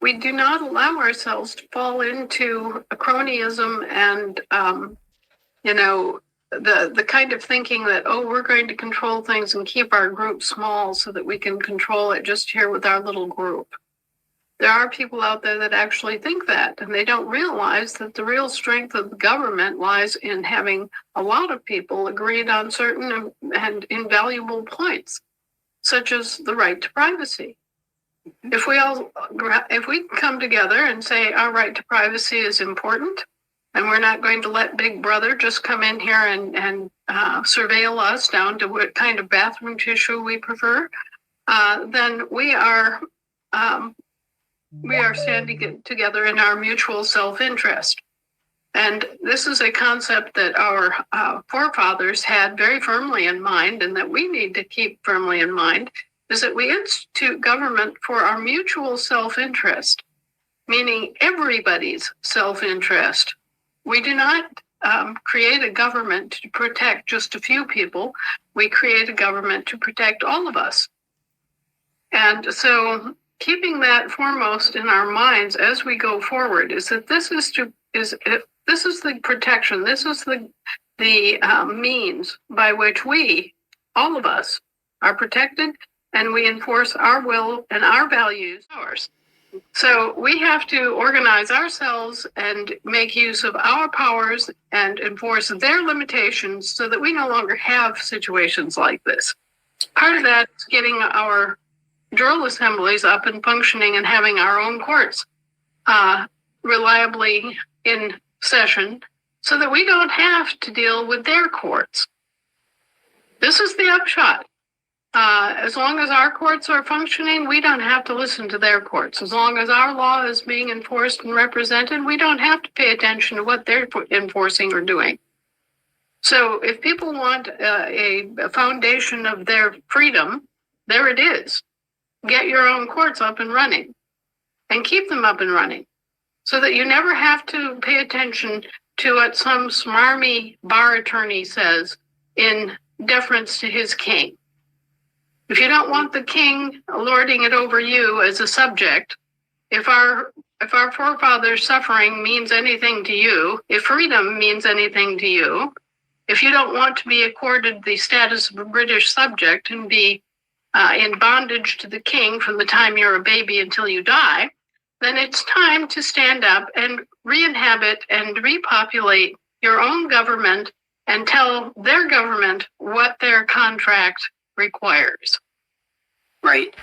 we do not allow ourselves to fall into cronyism and, the kind of thinking that, we're going to control things and keep our group small so that we can control it just here with our little group. There are people out there that actually think that, and they don't realize that the real strength of the government lies in having a lot of people agreed on certain and invaluable points, such as the right to privacy. If we come together and say our right to privacy is important, and we're not going to let Big Brother just come in here and surveil us down to what kind of bathroom tissue we prefer, then we are standing together in our mutual self-interest. And this is a concept that our forefathers had very firmly in mind, and that we need to keep firmly in mind, is that we institute government for our mutual self-interest, meaning everybody's self-interest. We do not create a government to protect just a few people. We create a government to protect all of us. And so keeping that foremost in our minds as we go forward is that this is the protection, this is the means by which we, all of us, are protected, and we enforce our will and our values. So we have to organize ourselves and make use of our powers and enforce their limitations so that we no longer have situations like this. Part of that is getting our drill assemblies up and functioning and having our own courts reliably in session so that we don't have to deal with their courts. This is the upshot. As long as our courts are functioning, we don't have to listen to their courts. As long as our law is being enforced and represented, we don't have to pay attention to what they're enforcing or doing. So if people want a foundation of their freedom, there it is. Get your own courts up and running, and keep them up and running, so that you never have to pay attention to what some smarmy bar attorney says in deference to his king. If you don't want the king lording it over you as a subject, if our forefathers' suffering means anything to you, if freedom means anything to you, if you don't want to be accorded the status of a British subject and be in bondage to the king from the time you're a baby until you die, then it's time to stand up and re-inhabit and repopulate your own government and tell their government what their contract requires. Right.